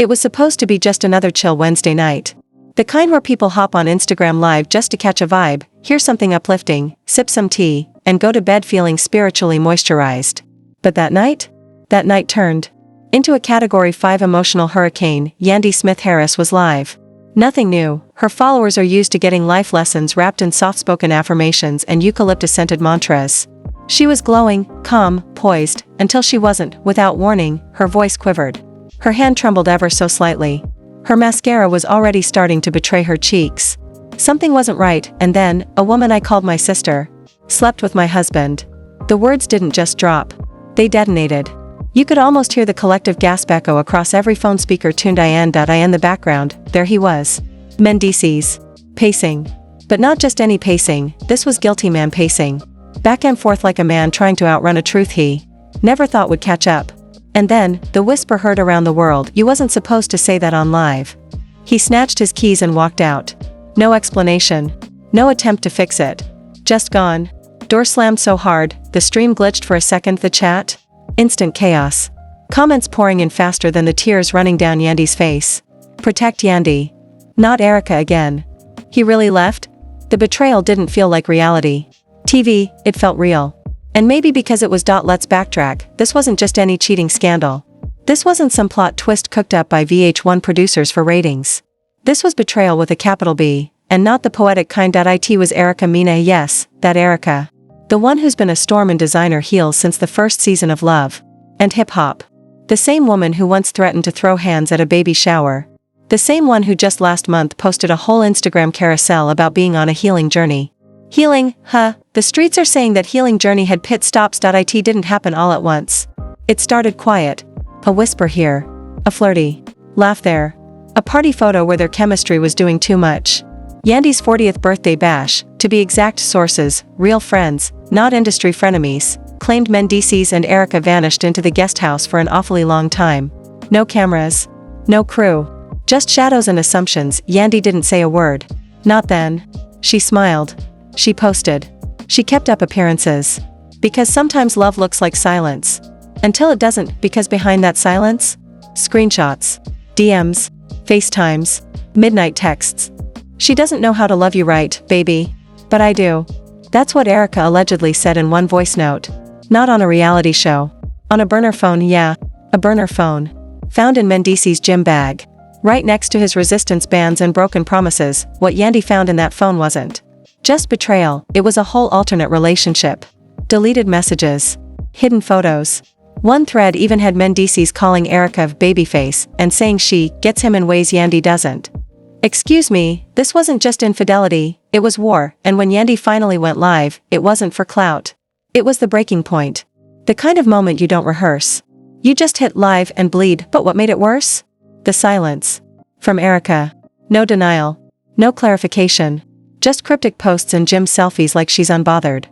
It was supposed to be just another chill Wednesday night. The kind where people hop on Instagram Live just to catch a vibe, hear something uplifting, sip some tea, and go to bed feeling spiritually moisturized. But that night turned into a Category 5 emotional hurricane. Yandy Smith-Harris was live. Nothing new, her followers are used to getting life lessons wrapped in soft-spoken affirmations and eucalyptus-scented mantras. She was glowing, calm, poised, until she wasn't. Without warning, her voice quivered. Her hand trembled ever so slightly. Her mascara was already starting to betray her cheeks. Something wasn't right, and then, a woman I called my sister. Slept with my husband. The words didn't just drop. They detonated. You could almost hear the collective gasp echo across every phone speaker tuned in the background. There he was. Mendeecees. Pacing. But not just any pacing, this was guilty man pacing. Back and forth like a man trying to outrun a truth he never thought would catch up. And then, the whisper heard around the world, "You wasn't supposed to say that on live." He snatched his keys and walked out. No explanation. No attempt to fix it. Just gone. Door slammed so hard, the stream glitched for a second. The chat? Instant chaos. Comments pouring in faster than the tears running down Yandy's face. Protect Yandy. Not Erica again. He really left? The betrayal didn't feel like reality. TV, it felt real. And maybe because it was. Let's backtrack, this wasn't just any cheating scandal. This wasn't some plot twist cooked up by VH1 producers for ratings. This was betrayal with a capital B, and not the poetic kind. It was Erica Mena, yes, that Erica. The one who's been a storm in designer heels since the first season of Love and Hip Hop. The same woman who once threatened to throw hands at a baby shower. The same one who just last month posted a whole Instagram carousel about being on a healing journey. Healing, huh? The streets are saying that healing journey had pit stops. It didn't happen all at once. It started quiet. A whisper here. A flirty laugh there. A party photo where their chemistry was doing too much. Yandy's 40th birthday bash, to be exact. Sources, real friends, not industry frenemies, claimed Mendeecees and Erica vanished into the guest house for an awfully long time. No cameras. No crew. Just shadows and assumptions. Yandy didn't say a word. Not then. She smiled. She posted. She kept up appearances. Because sometimes love looks like silence. Until it doesn't, because behind that silence? Screenshots. DMs. FaceTimes. Midnight texts. She doesn't know how to love you right, baby. But I do. That's what Erica allegedly said in one voice note. Not on a reality show. On a burner phone, yeah. A burner phone. Found in Mendeecees' gym bag. Right next to his resistance bands and broken promises. What Yandy found in that phone wasn't just betrayal, it was a whole alternate relationship. Deleted messages. Hidden photos. One thread even had Mendeecees calling Erica babyface and saying she gets him in ways Yandy doesn't. Excuse me, this wasn't just infidelity, it was war, and when Yandy finally went live, it wasn't for clout. It was the breaking point. The kind of moment you don't rehearse. You just hit live and bleed. But what made it worse? The silence. From Erica. No denial. No clarification. Just cryptic posts and gym selfies like she's unbothered.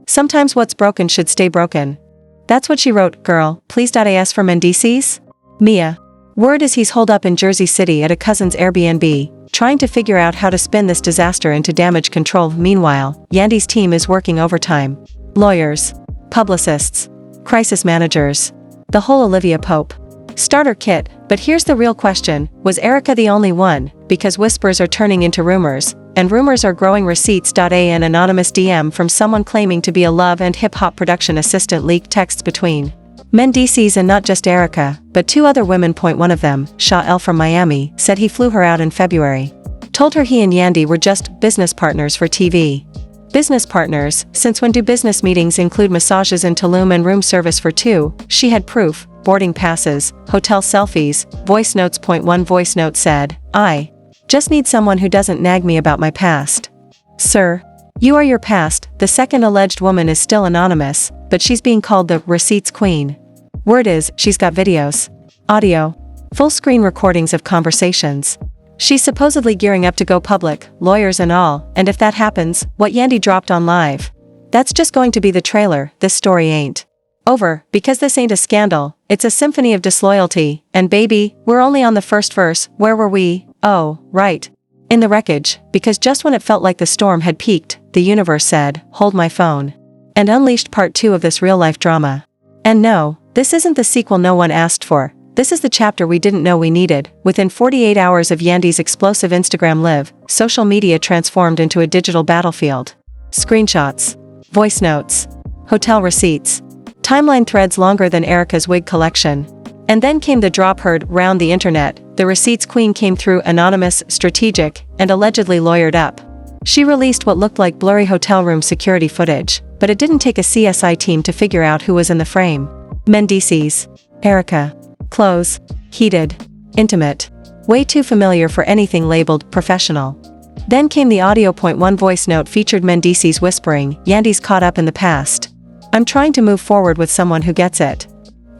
Sometimes what's broken should stay broken. That's what she wrote. Girl, please. As for Mendeecees? Mia. Word is he's holed up in Jersey City at a cousin's Airbnb, trying to figure out how to spin this disaster into damage control. Meanwhile, Yandy's team is working overtime. Lawyers. Publicists. Crisis managers. The whole Olivia Pope starter kit. But here's the real question, was Erica the only one? Because whispers are turning into rumors, and rumors are growing. Receipts. An anonymous DM from someone claiming to be a Love and Hip Hop production assistant leaked texts between Mendeecees and not just Erica, but two other women. One of them, Shaw L from Miami, said he flew her out in February. Told her he and Yandy were just business partners for TV. Business partners, since when do business meetings include massages in Tulum and room service for two? She had proof, boarding passes, hotel selfies, voice notes. One voice note said, "I just need someone who doesn't nag me about my past." Sir, you are your past. The second alleged woman is still anonymous, but she's being called the receipts queen. Word is, she's got videos, audio, full screen recordings of conversations. She's supposedly gearing up to go public, lawyers and all, and if that happens, what Yandy dropped on live, that's just going to be the trailer. This story ain't over, because this ain't a scandal, it's a symphony of disloyalty, and baby, we're only on the first verse. Where were we? Oh, right. In the wreckage, because just when it felt like the storm had peaked, the universe said, hold my phone. And unleashed part 2 of this real-life drama. And no, this isn't the sequel no one asked for. This is the chapter we didn't know we needed. Within 48 hours of Yandy's explosive Instagram live, social media transformed into a digital battlefield. Screenshots, voice notes, hotel receipts, timeline threads longer than Erica's wig collection. And then came the drop heard round the internet. The receipts queen came through anonymous, strategic, and allegedly lawyered up. She released what looked like blurry hotel room security footage, but it didn't take a CSI team to figure out who was in the frame. Mendeecees. Erica. Close. Heated. Intimate. Way too familiar for anything labeled professional. Then came the audio. One voice note featured Mendeecees whispering, "Yandy's caught up in the past. I'm trying to move forward with someone who gets it."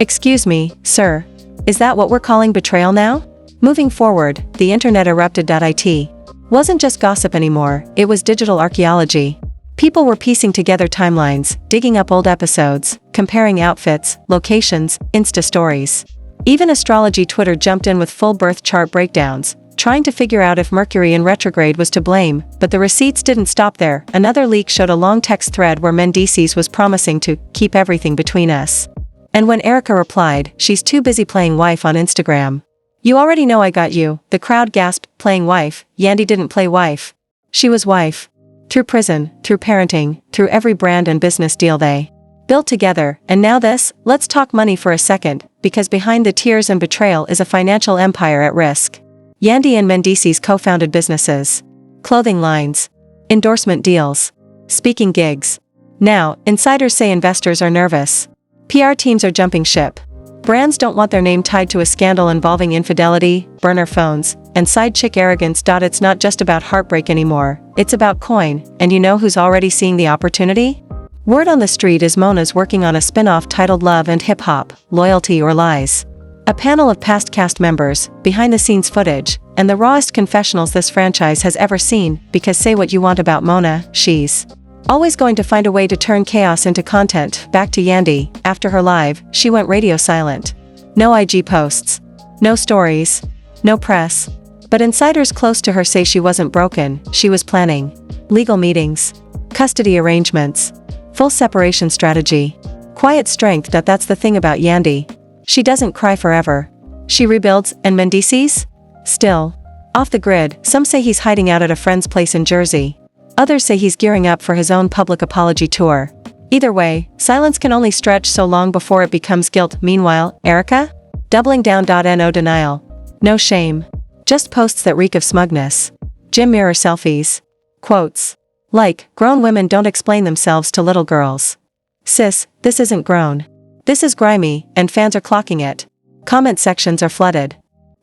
Excuse me, sir. Is that what we're calling betrayal now? Moving forward, the internet erupted. It wasn't just gossip anymore, it was digital archaeology. People were piecing together timelines, digging up old episodes, comparing outfits, locations, Insta stories. Even astrology Twitter jumped in with full birth chart breakdowns, trying to figure out if Mercury in retrograde was to blame, but the receipts didn't stop there. Another leak showed a long text thread where Mendeecees was promising to keep everything between us. And when Erica replied, "She's too busy playing wife on Instagram." "You already know I got you," the crowd gasped. Playing wife? Yandy didn't play wife. She was wife. Through prison, through parenting, through every brand and business deal they built together. And now this. Let's talk money for a second, because behind the tears and betrayal is a financial empire at risk. Yandy and Mendeecees co-founded businesses, clothing lines, endorsement deals, speaking gigs. Now, insiders say investors are nervous. PR teams are jumping ship. Brands don't want their name tied to a scandal involving infidelity, burner phones, and side chick arrogance. It's not just about heartbreak anymore, it's about coin, and you know who's already seeing the opportunity? Word on the street is Mona's working on a spin-off titled Love and Hip Hop, Loyalty or Lies. A panel of past cast members, behind-the-scenes footage, and the rawest confessionals this franchise has ever seen, because say what you want about Mona, she's always going to find a way to turn chaos into content. Back to Yandy. After her live, she went radio silent. No IG posts. No stories. No press. But insiders close to her say she wasn't broken, she was planning legal meetings, custody arrangements, full separation strategy. Quiet strength. That's the thing about Yandy. She doesn't cry forever. She rebuilds. And Mendeecees? Still off the grid. Some say he's hiding out at a friend's place in Jersey. Others say he's gearing up for his own public apology tour. Either way, silence can only stretch so long before it becomes guilt. Meanwhile, Erica? Doubling down. No denial. No shame. Just posts that reek of smugness. Gym mirror selfies. Quotes. Like, grown women don't explain themselves to little girls. Sis, this isn't grown. This is grimy, and fans are clocking it. Comment sections are flooded.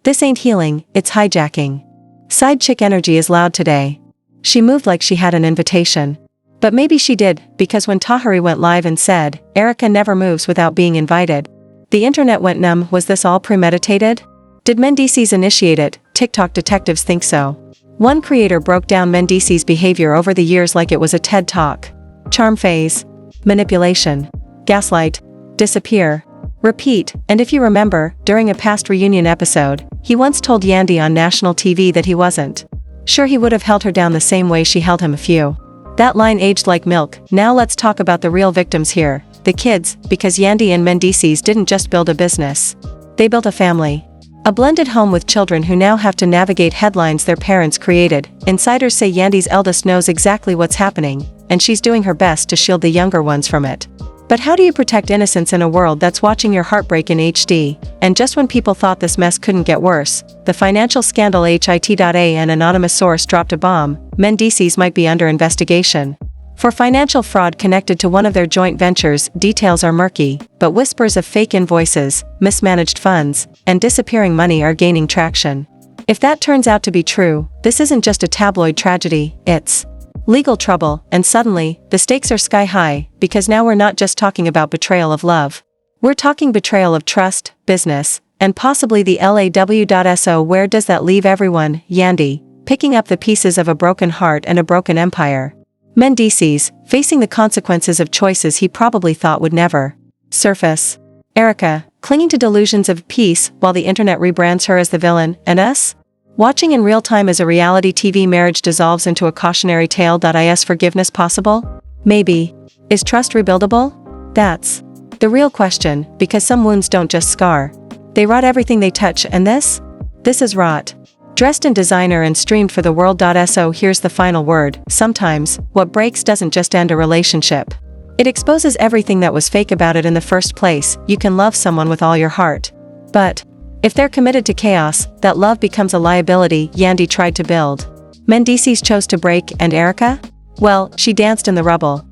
This ain't healing, it's hijacking. Side chick energy is loud today. She moved like she had an invitation. But maybe she did, because when Tahari went live and said, "Erica never moves without being invited," the internet went numb. Was this all premeditated? Did Mendeecees initiate it? TikTok detectives think so. One creator broke down Mendeecees' behavior over the years like it was a TED Talk. Charm phase. Manipulation. Gaslight. Disappear. Repeat. And if you remember, during a past reunion episode, he once told Yandy on national TV that he wasn't sure he would have held her down the same way she held him. That line aged like milk. Now let's talk about the real victims here, the kids, because Yandy and Mendeecees didn't just build a business. They built a family. A blended home with children who now have to navigate headlines their parents created. Insiders say Yandy's eldest knows exactly what's happening, and she's doing her best to shield the younger ones from it. But how do you protect innocence in a world that's watching your heartbreak in HD? And just when people thought this mess couldn't get worse, the financial scandal hit.a, an anonymous source dropped a bomb. Mendeecees might be under investigation for financial fraud connected to one of their joint ventures. Details are murky, but whispers of fake invoices, mismanaged funds, and disappearing money are gaining traction. If that turns out to be true, this isn't just a tabloid tragedy, it's legal trouble. And suddenly, the stakes are sky high, because now we're not just talking about betrayal of love. We're talking betrayal of trust, business, and possibly the LAW.SO. Where does that leave everyone? Yandy, picking up the pieces of a broken heart and a broken empire. Mendeecees, facing the consequences of choices he probably thought would never surface. Erica, clinging to delusions of peace while the internet rebrands her as the villain. And us? Watching in real time as a reality TV marriage dissolves into a cautionary tale. Is forgiveness possible? Maybe. Is trust rebuildable? That's the real question, because some wounds don't just scar. They rot everything they touch, and this? This is rot. Dressed in designer and streamed for the world. So here's the final word: sometimes, what breaks doesn't just end a relationship. It exposes everything that was fake about it in the first place. You can love someone with all your heart, but if they're committed to chaos, that love becomes a liability. Yandy tried to build. Mendeecees chose to break, and Erica? Well, she danced in the rubble.